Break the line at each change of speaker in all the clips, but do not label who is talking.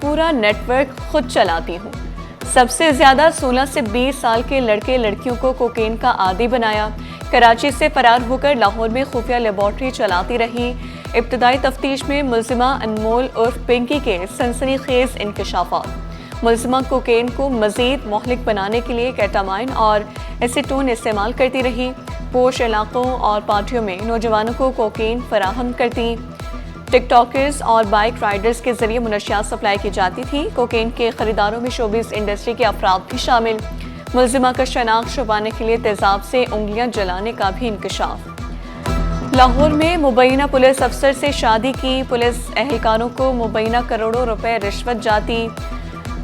پورا net work خود چلاتی ہوں۔ سب سے زیادہ 16 سے 20 سال کے لڑکے لڑکیوں کو کوکین کا عادی بنایا، کراچی سے فرار ہو کر لاہور میں خفیہ لیبارٹری چلاتی رہی۔ ابتدائی تفتیش میں ملزمہ انمول عرف پنکی کے سنسنی خیز انکشافات۔ ملزمہ کوکین کو مزید مہلک بنانے کے لیے کیٹامائن اور ایسیٹون استعمال کرتی رہی، پوش علاقوں اور پارٹیوں میں نوجوانوں کو کوکین فراہم کرتی۔ ٹک ٹاکرز اور بائک رائڈرز کے ذریعے منشیات سپلائی کی جاتی تھی۔ کوکین کے خریداروں میں شوبز انڈسٹری کے افراد بھی شامل۔ ملزمہ کا شناخت چھپانے کے لیے تیزاب سے انگلیاں جلانے کا بھی انکشاف۔ لاہور میں مبینہ پولیس افسر سے شادی کی، پولیس اہلکاروں کو مبینہ کروڑوں روپے رشوت جاتی۔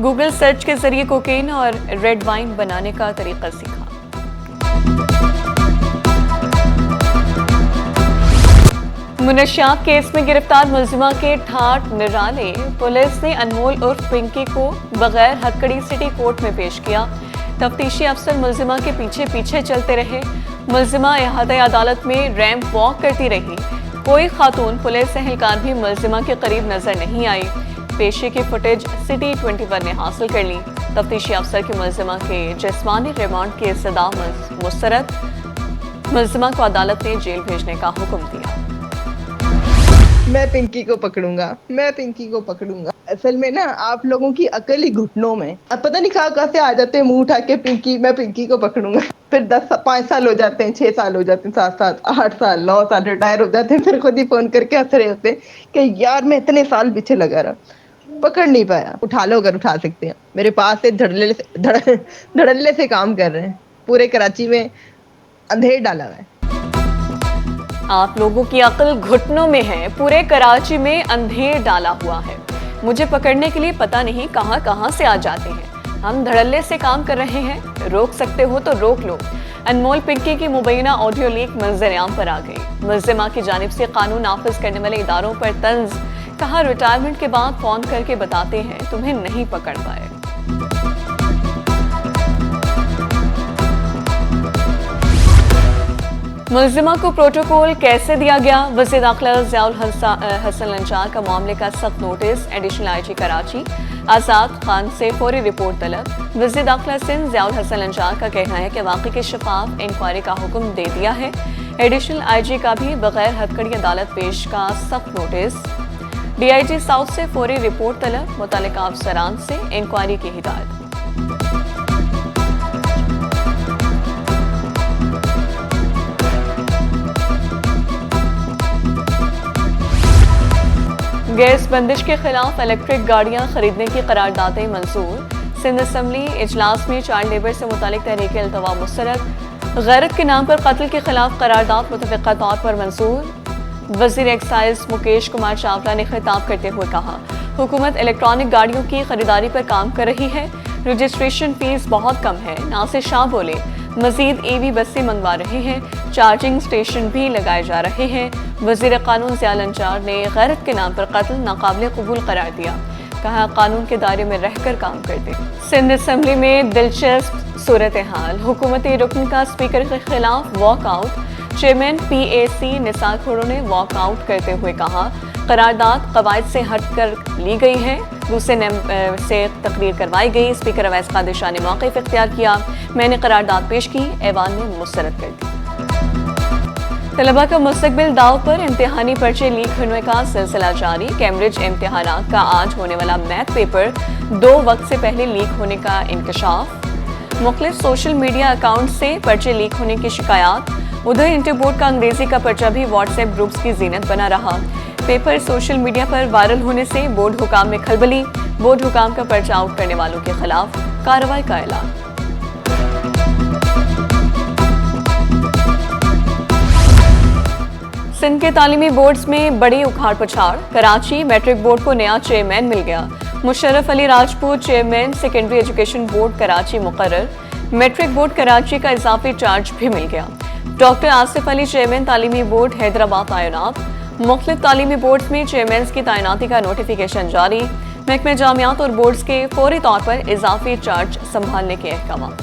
گوگل سرچ کے ذریعے کوکین اور ریڈ وائن بنانے کا طریقہ سیکھا۔ منشیات کیس میں گرفتار ملزمہ کے ٹھاٹ نرالے، پولیس نے انمول عرف پنکی کو بغیر ہتکڑی سٹی کورٹ میں پیش کیا۔ تفتیشی افسر ملزمہ کے پیچھے پیچھے چلتے رہے، ملزمہ احاطہ عدالت میں ریمپ واک کرتی رہی۔ کوئی خاتون پولیس اہلکار بھی ملزمہ کے قریب نظر نہیں آئی۔ پیشی کی فوٹیج سٹی 21 نے حاصل کر لی۔ تفتیشی افسر کی ملزمہ کے جسمانی ریمانڈ کی استدعا مسترد، ملزمہ کو عدالت نے جیل بھیجنے کا حکم دیا۔
میں پنکی کو پکڑوں گا، میں پنکی کو پکڑوں گا۔ اصل میں نا آپ لوگوں کی عقل ہی گھٹنوں میں، اب پتہ نہیں کہاں سے آ جاتے ہیں منہ اٹھا کے پنکی، میں پنکی کو پکڑوں گا۔ پھر 5 سال ہو جاتے ہیں، 6 سال ہو جاتے ہیں، 7 سال، 8 سال، 9 سال ریٹائر ہو جاتے ہیں، پھر خود ہی فون کر کے ہنس رہے ہوتے ہیں کہ یار میں اتنے سال پیچھے لگا رہا، پکڑ نہیں پایا۔ اٹھا لو اگر اٹھا سکتے ہیں، میرے پاس سے دھڑلے سے کام کر رہے ہیں، پورے کراچی میں اندھیر ڈالا ہوا ہے۔
آپ لوگوں کی عقل گھٹنوں میں ہے، پورے کراچی میں اندھیر ڈالا ہوا ہے۔ مجھے پکڑنے کے لیے پتہ نہیں کہاں کہاں سے آ جاتے ہیں۔ ہم دھڑلے سے کام کر رہے ہیں، روک سکتے ہو تو روک لو۔ انمول پنکی کی مبینہ آڈیو لیک منظر عام پر آ گئی۔ ملزمہ کی جانب سے قانون نافذ کرنے والے اداروں پر طنز، کہا ریٹائرمنٹ کے بعد فون کر کے بتاتے ہیں تمہیں نہیں پکڑ پائے۔ ملزمہ کو پروٹوکول کیسے دیا گیا؟ وزیر داخلہ ضیاء الحسن لنچار کا معاملے کا سخت نوٹس، ایڈیشنل آئی جی کراچی آزاد خان سے فوری رپورٹ طلب۔ وزیر داخلہ سندھ ضیاء الحسن لنچار کا کہنا ہے کہ واقعے کی شفاف انکوائری کا حکم دے دیا ہے۔ ایڈیشنل آئی جی کا بھی بغیر ہتکڑی عدالت پیش کا سخت notice. D I G south سے فوری رپورٹ طلب، متعلقہ افسران سے انکوائری کی ہدایت۔ گیس بندش کے خلاف الیکٹرک گاڑیاں خریدنے کی قراردادیں منظور۔ سندھ اسمبلی اجلاس میں چائلڈ لیبر سے متعلق تحریک التوا مسترد۔ غیرت کے نام پر قتل کے خلاف قرارداد متفقہ طور پر منظور۔ وزیر ایکسائز مکیش کمار چاولہ نے خطاب کرتے ہوئے کہا، حکومت الیکٹرانک گاڑیوں کی خریداری پر کام کر رہی ہے، رجسٹریشن فیس بہت کم ہے۔ ناصر شاہ بولے، مزید ای وی بسیں منگوا رہے ہیں، چارجنگ سٹیشن بھی لگائے جا رہے ہیں۔ وزیر قانون ضیاء لنچار نے غیرت کے نام پر قتل ناقابل قبول قرار دیا، کہا قانون کے دائرے میں رہ کر کام کرتے۔ سندھ اسمبلی میں دلچسپ صورتحال، حکومتی رکن کا اسپیکر کے خلاف واک آؤٹ۔ چیئرمین پی اے سی نثار کھڑو نے واک آؤٹ کرتے ہوئے کہا، قرارداد قواعد سے ہٹ کر لی گئی ہے، دوسرے نمبر سے تقریر کروائی گئی۔ اسپیکر اویس قادر شاہ نے موقف اختیار کیا، میں نے قرارداد پیش کی، ایوان نے مسترد کر دی۔ طلباء کا مستقبل داؤ پر، امتحانی پرچے لیک ہونے کا سلسلہ جاری۔ کیمبرج امتحانات کا آج ہونے والا میتھ پیپر 2 وقت سے پہلے لیک ہونے کا انکشاف۔ مختلف سوشل میڈیا اکاؤنٹ سے پرچے لیک ہونے کی شکایات۔ ادھر انٹر بورڈ کا انگریزی کا پرچہ بھی واٹس ایپ گروپس کی زینت بنا رہا۔ پیپر سوشل میڈیا پر وائرل ہونے سے بورڈ حکام میں کھلبلی، بورڈ حکام کا پرچہ آؤٹ کرنے والوں کے خلاف کارروائی کا اعلان۔ سندھ کے تعلیمی بورڈز میں بڑی اکھاڑ پچھاڑ، کراچی میٹرک بورڈ کو نیا چیئرمین مل گیا۔ Musharraf Ali Rajput chairman secondary education board Karachi مقرر، میٹرک بورڈ کراچی کا اضافی چارج بھی مل گیا۔ ڈاکٹر آصف علی چیئرمین تعلیمی بورڈ حیدرآباد تعینات۔ مختلف تعلیمی بورڈز میں چیئرمینز کی تعیناتی کا نوٹیفیکیشن جاری۔ محکمہ جامعات اور بورڈز کے فوری طور پر اضافی چارج سنبھالنے کے احکامات۔